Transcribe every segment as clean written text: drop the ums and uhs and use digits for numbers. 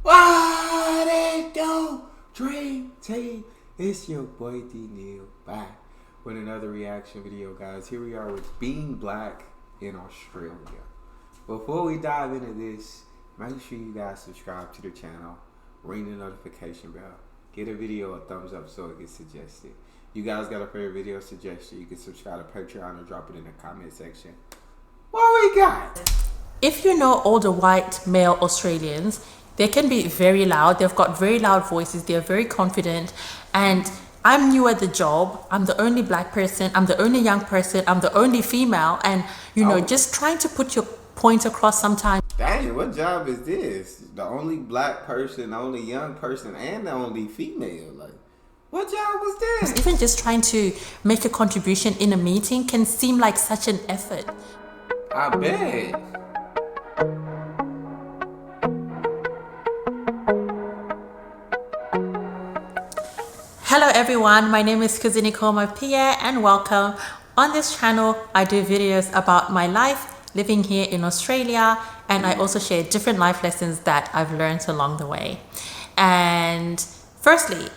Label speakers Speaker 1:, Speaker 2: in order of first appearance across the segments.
Speaker 1: What it do, Dream Team? It's your boy D Neal back with another reaction video, guys. Here we are with being black in Australia. Before we dive into this, make sure you guys subscribe to the channel, ring the notification bell, get a video a thumbs up so it gets suggested. You guys got a favorite video suggestion, you can subscribe to Patreon and drop it in the comment section. What we got?
Speaker 2: If you know older white male Australians, they can be very loud. They've got very loud voices. They're very confident. And I'm new at the job. I'm the only black person. I'm the only young person. I'm the only female. And, you know, just trying to put your point across sometimes.
Speaker 1: Dang, what job is this? The only black person, the only young person, and the only female. Like, what job was this?
Speaker 2: Even just trying to make a contribution in a meeting can seem like such an effort.
Speaker 1: I bet.
Speaker 2: Hello everyone, my name is Kuzinikoma Pierre and welcome. On this channel, I do videos about my life living here in Australia, and I also share different life lessons that I've learned along the way. And firstly,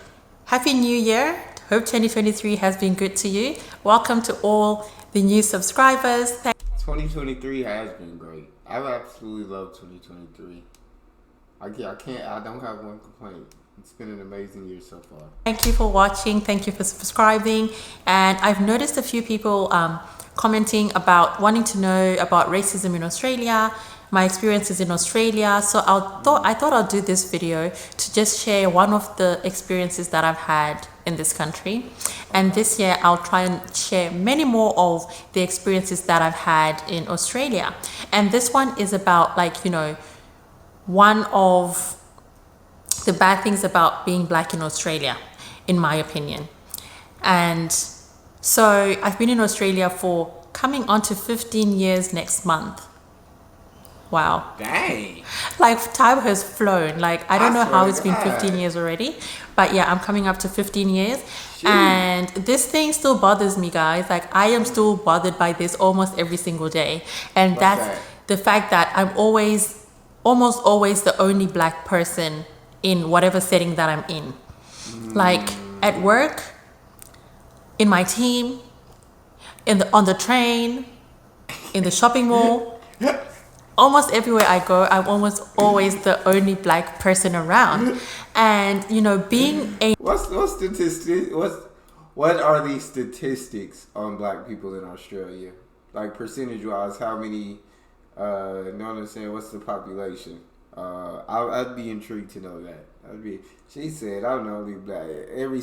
Speaker 2: Happy New Year. Hope 2023 has been good to you. Welcome to all the new subscribers.
Speaker 1: 2023 has been great. I've absolutely loved 2023. I don't have one complaint. It's been an amazing year so far.
Speaker 2: Thank you for watching. Thank you for subscribing. And I've noticed a few people commenting about wanting to know about racism in Australia, my experiences in Australia. So I thought I'll do this video to just share one of the experiences that I've had in this country. And this year I'll try and share many more of the experiences that I've had in Australia. And this one is about, like, you know, one of the bad things about being black in Australia, in my opinion. And so I've been in Australia for coming on to 15 years next month. Wow.
Speaker 1: Dang.
Speaker 2: Like, time has flown. Like, I don't know how it's been 15 years already, but yeah, I'm coming up to 15 years. Shoot. And this thing still bothers me, guys. Like, I am still bothered by this almost every single day. And that's the fact that I'm almost always the only black person in whatever setting that I'm in. Like at work, in my team, on the train, in the shopping mall, almost everywhere I go, I'm almost always the only black person around. And you know, being a
Speaker 1: what are the statistics on black people in Australia? Like, percentage wise, how many you know what I'm saying, what's the population? I'd be intrigued to know that. She said, I'm the only black. Every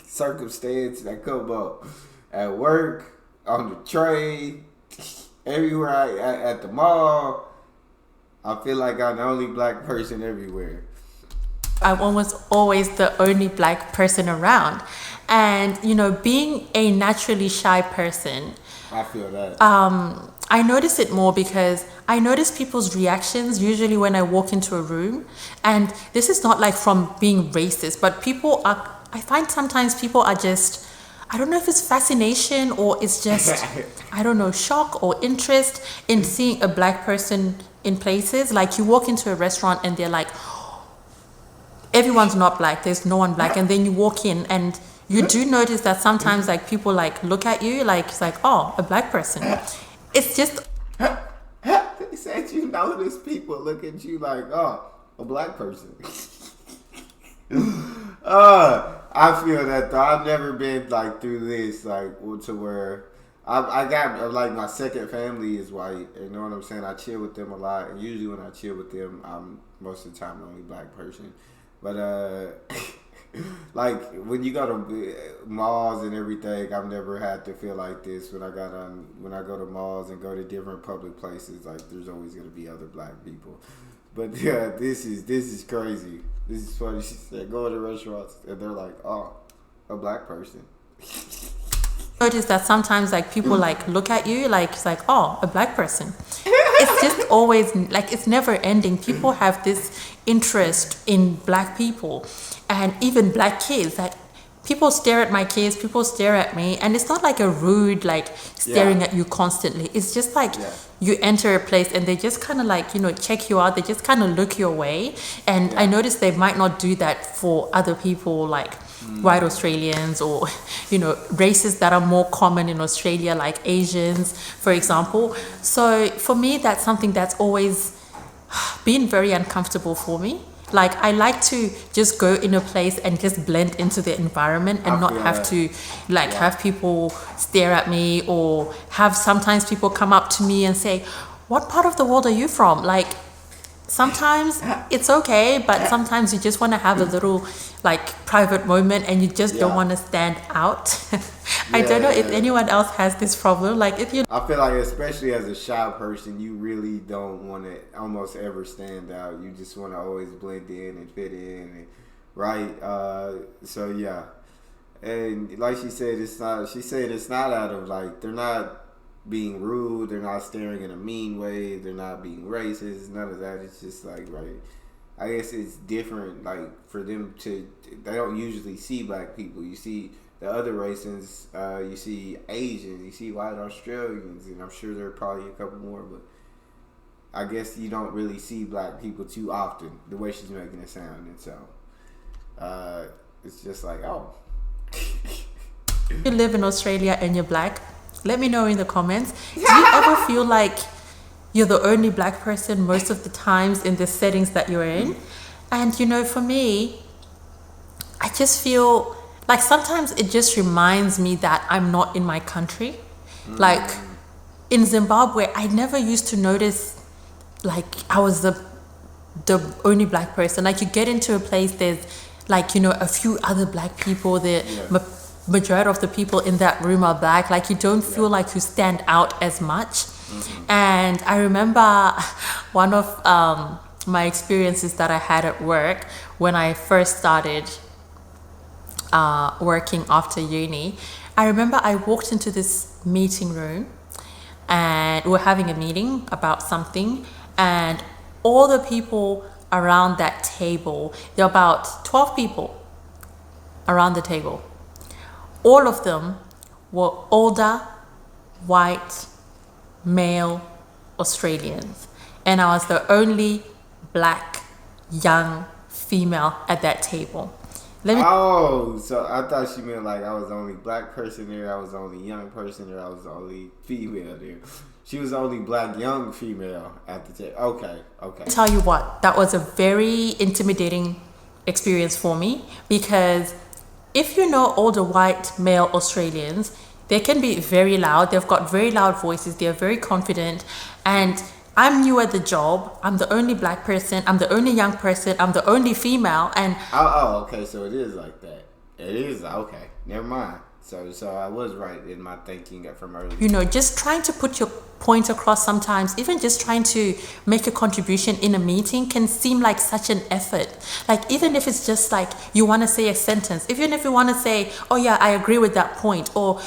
Speaker 1: circumstance that come up, at work, on the train, everywhere, at the mall, I feel like I'm the only black person everywhere.
Speaker 2: I'm almost always the only black person around. And, you know, being a naturally shy person,
Speaker 1: I feel that.
Speaker 2: I notice it more because I notice people's reactions usually when I walk into a room. And this is not like from being racist, but I find sometimes people are just, I don't know if it's fascination or it's just, I don't know, shock or interest in seeing a black person in places. Like, you walk into a restaurant and they're like, everyone's not black, there's no one black. And then you walk in and you do notice that sometimes, like, people like look at you like, it's like, oh, a black person. It's just.
Speaker 1: They said you notice people look at you like, oh, a black person. I feel that though. I've never been like through this, like, to where I got, like, my second family is white. You know what I'm saying? I chill with them a lot, and usually when I chill with them, I'm most of the time the only black person. But like, when you go to malls and everything, I've never had to feel like this. When I go to malls and go to different public places, like, there's always gonna be other black people. But yeah, this is crazy. This is funny. She said, go to restaurants and they're like, oh, a black person.
Speaker 2: Notice that sometimes, like, people like look at you like, it's like, oh, a black person. It's just always like, it's never ending. People have this interest in black people and even black kids. Like, people stare at my kids, people stare at me, and it's not like a rude like staring at you constantly. It's just like you enter a place and they just kind of like, you know, check you out. They just kind of look your way. And I noticed they might not do that for other people like white Australians or, you know, races that are more common in Australia, like Asians, for example. So for me, that's something that's always been very uncomfortable for me. Like I like to just go in a place and just blend into the environment and not have to like have people stare at me, or have sometimes people come up to me and say, "What part of the world are you from?" Like sometimes it's okay, but sometimes you just want to have a little like private moment and you just don't want to stand out. I don't know if anyone else has this problem. Like if you
Speaker 1: I feel like especially as a shy person, you really don't want to almost ever stand out. You just want to always blend in and fit in, and, right? So yeah, and like she said, it's not. She said it's not out of like they're not being rude. They're not staring in a mean way. They're not being racist. None of that. It's just like right. I guess it's different. Like for them to, they don't usually see black people. You see the other races, you see Asians, you see white Australians, and I'm sure there are probably a couple more, but I guess you don't really see black people too often, the way she's making it sound, and so it's just like, oh.
Speaker 2: you live in Australia and you're black, let me know in the comments. Do you ever feel like you're the only black person most of the times in the settings that you're in? And you know, for me, I just feel like sometimes it just reminds me that I'm not in my country. Like in Zimbabwe, I never used to notice like I was the only black person. Like you get into a place, there's like, you know, a few other black people. The majority of the people in that room are black. Like you don't feel like you stand out as much. And I remember one of my experiences that I had at work when I first started working after uni. I remember I walked into this meeting room and we were having a meeting about something, and all the people around that table, there were about 12 people around the table. All of them were older, white, male Australians. And I was the only black, young female at that table.
Speaker 1: So I thought she meant like I was the only black person there, I was the only young person there, I was the only female there. She was the only black young female at the table. Okay.
Speaker 2: Tell you what, that was a very intimidating experience for me, because if you know older white male Australians, they can be very loud. They've got very loud voices. They're very confident. And I'm new at the job. I'm the only black person. I'm the only young person. I'm the only female. And
Speaker 1: okay. So it is like that. It is okay. Never mind. So I was right in my thinking from earlier.
Speaker 2: You know, just trying to put your point across sometimes, even just trying to make a contribution in a meeting can seem like such an effort. Like even if it's just like you want to say a sentence, even if you want to say, oh yeah, I agree with that point, or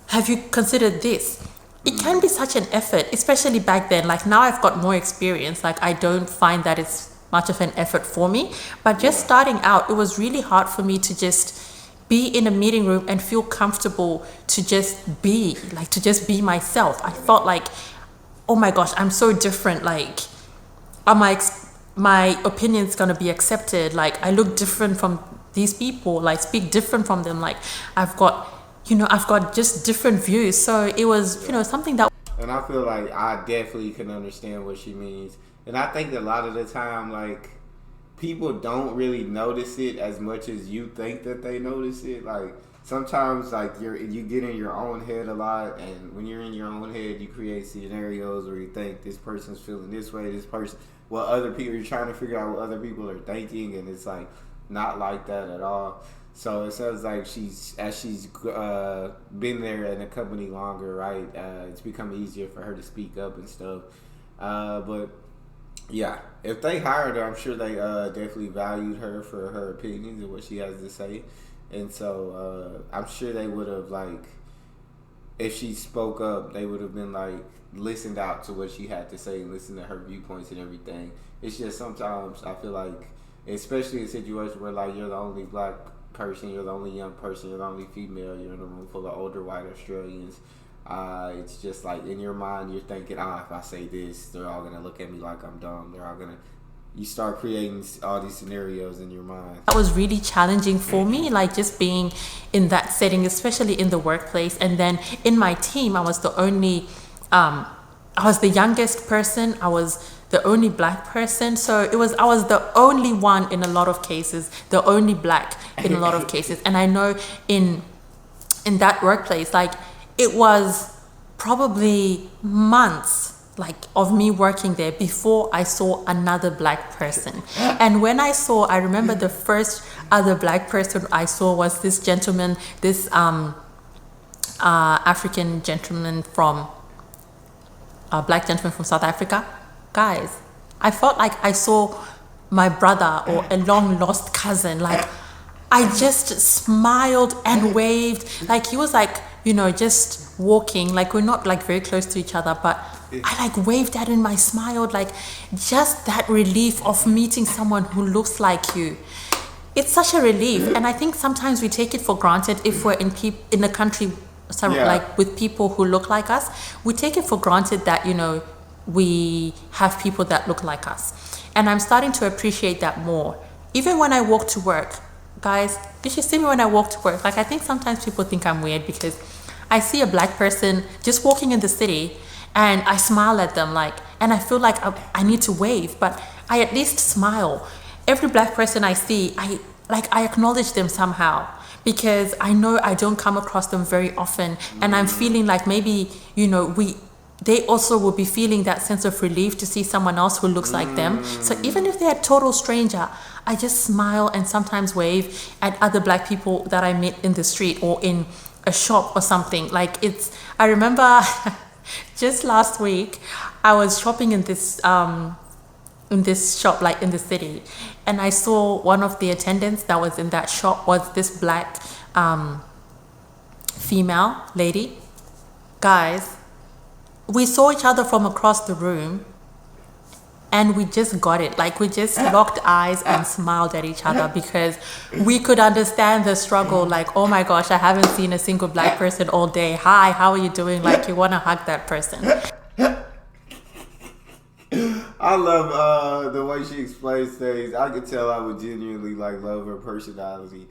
Speaker 2: have you considered this? It can be such an effort, especially back then. Like now I've got more experience. Like I don't find that it's much of an effort for me. But just starting out, it was really hard for me to just be in a meeting room and feel comfortable to just be myself. I felt like, oh my gosh, I'm so different. Like, are my opinion's gonna be accepted? Like, I look different from these people. Like, speak different from them. Like, I've got just different views. So it was, something that.
Speaker 1: And I feel like I definitely can understand what she means. And I think a lot of the time, like, people don't really notice it as much as you think that they notice it. Like sometimes, like you get in your own head a lot, and when you're in your own head, you create scenarios where you think this person's feeling this way, this person, you're trying to figure out what other people are thinking, and it's like not like that at all. So it sounds like she's been there in the company longer, right? It's become easier for her to speak up and stuff, but. Yeah, if they hired her, I'm sure they definitely valued her for her opinions and what she has to say. And so I'm sure they would have, like, if she spoke up, they would have been, like, listened out to what she had to say and listened to her viewpoints and everything. It's just sometimes I feel like, especially in situations where, like, you're the only black person, you're the only young person, you're the only female, you're in a room full of older white Australians. It's just like in your mind, you're thinking, if I say this, they're all gonna look at me like I'm dumb. They're all gonna. You start creating all these scenarios in your mind.
Speaker 2: That was really challenging for me, like just being in that setting, especially in the workplace. And then in my team, I was the only, I was the youngest person. I was the only black person. So I was the only one in a lot of cases, the only black in a lot of cases. And I know in that workplace, like it was probably months like of me working there before I saw another black person. And when I remember the first other black person I saw was this gentleman, this African gentleman black gentleman from South Africa. Guys, I felt like I saw my brother or a long lost cousin. Like I just smiled and waved. Like he was like, just walking, like we're not like very close to each other, but I like waved at him, I smiled, like just that relief of meeting someone who looks like you. It's such a relief. And I think sometimes we take it for granted if we're in a country like with people who look like us. We take it for granted that, we have people that look like us. And I'm starting to appreciate that more. Even when I walk to work, guys, you should see me when I walk to work. Like I think sometimes people think I'm weird because I see a black person just walking in the city and I smile at them, and I feel like I need to wave, but I at least smile. Every black person I see, I acknowledge them somehow because I know I don't come across them very often, and I'm feeling like maybe they also will be feeling that sense of relief to see someone else who looks like them. So even if they're a total stranger, I just smile and sometimes wave at other black people that I meet in the street or in a shop or something. I remember just last week I was shopping in this shop, like in the city, and I saw one of the attendants that was in that shop was this black female lady. Guys, we saw each other from across the room and we just got it. Like we just locked eyes and smiled at each other because we could understand the struggle. Like, oh my gosh, I haven't seen a single black person all day. Hi, how are you doing? Like you want to hug that person.
Speaker 1: I love the way she explains things. I could tell I would genuinely love her personality.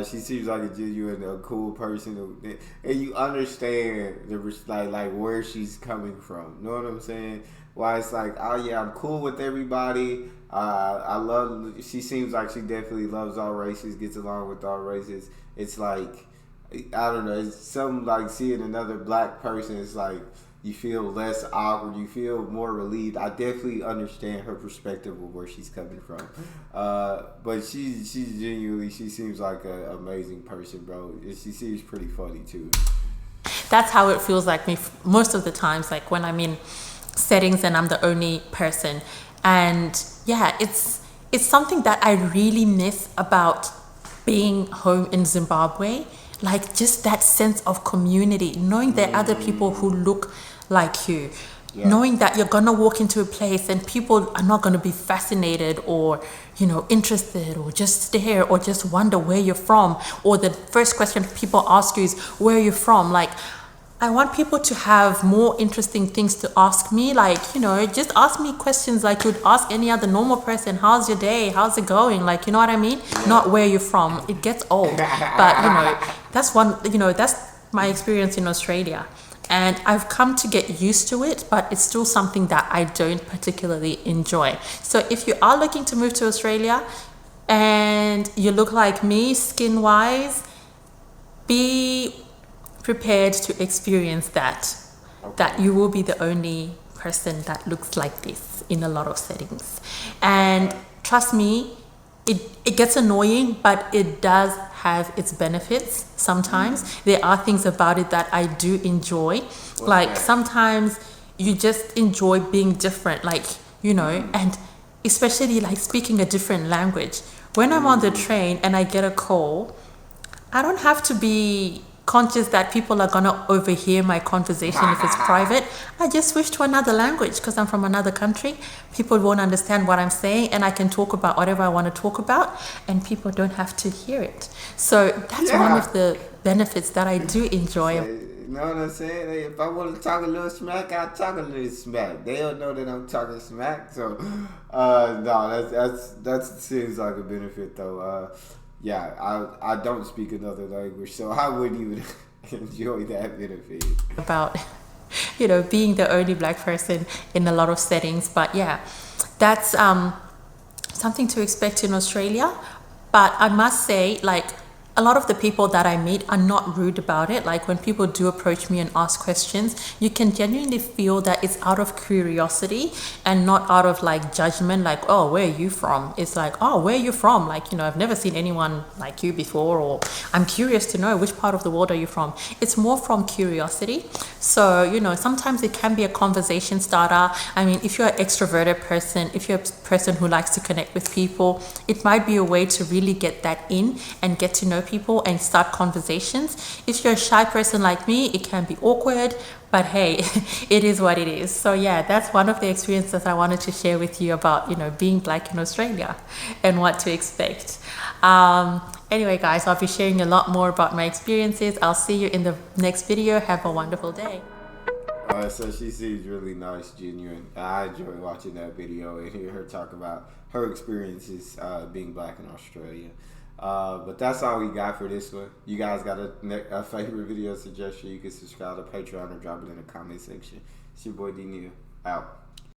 Speaker 1: She seems like a genuine, cool person, and you understand the where she's coming from. You know what I'm saying? Why it's like, oh yeah, I'm cool with everybody. She seems like she definitely loves all races, gets along with all races. It's like, I don't know, it's something like seeing another black person. It's like you feel less awkward, you feel more relieved. I definitely understand her perspective of where she's coming from. But she's genuinely, she seems like an amazing person, bro. She seems pretty funny too.
Speaker 2: That's how it feels like me most of the times, like when I'm in settings and I'm the only person. And yeah, it's something that I really miss about being home in Zimbabwe. Like just that sense of community, knowing there are other people who look like you, knowing that you're gonna walk into a place and people are not gonna be fascinated or interested or just stare or just wonder where you're from, or the first question people ask you is where are you from. Like I want people to have more interesting things to ask me, just ask me questions like you'd ask any other normal person. How's your day? How's it going? Like, you know what I mean? Not where you're from. It gets old. But, that's that's my experience in Australia. And I've come to get used to it, but it's still something that I don't particularly enjoy. So if you are looking to move to Australia and you look like me skin-wise, be prepared to experience that. Okay. That you will be the only person that looks like this in a lot of settings. And trust me, it gets annoying, but it does have its benefits sometimes. There are things about it that I do enjoy. Sometimes you just enjoy being different, and especially speaking a different language. When I'm on the train and I get a call, I don't have to be conscious that people are gonna overhear my conversation if it's private, I just switch to another language because I'm from another country. People won't understand what I'm saying, and I can talk about whatever I want to talk about, and people don't have to hear it. So that's one of the benefits that I do enjoy.
Speaker 1: You know what I'm saying? If I want to talk a little smack, I talk a little smack. They don't know that I'm talking smack. So, no, that seems like a benefit though. Yeah, I don't speak another language, so I wouldn't even enjoy that benefit.
Speaker 2: About being the only black person in a lot of settings, but yeah, that's something to expect in Australia. But I must say, like, a lot of the people that I meet are not rude about it. Like when people do approach me and ask questions, you can genuinely feel that it's out of curiosity and not out of like judgment, like, oh, where are you from? It's like, oh, where are you from? Like, I've never seen anyone like you before, or I'm curious to know which part of the world are you from. It's more from curiosity. So, sometimes it can be a conversation starter. I mean, if you're an extroverted person, if you're a person who likes to connect with people, it might be a way to really get that in and get to know people and start conversations. If you're a shy person like me, it can be awkward, but hey, it is what it is. So yeah, that's one of the experiences I wanted to share with you about, being black in Australia and what to expect. Anyway, guys, I'll be sharing a lot more about my experiences. I'll see you in the next video. Have a wonderful day.
Speaker 1: So she seems really nice, genuine. I enjoy watching that video and hear her talk about her experiences being black in Australia. But that's all we got for this one. You guys got a favorite video suggestion, you can subscribe to Patreon or drop it in the comment section. It's your boy Neal, out.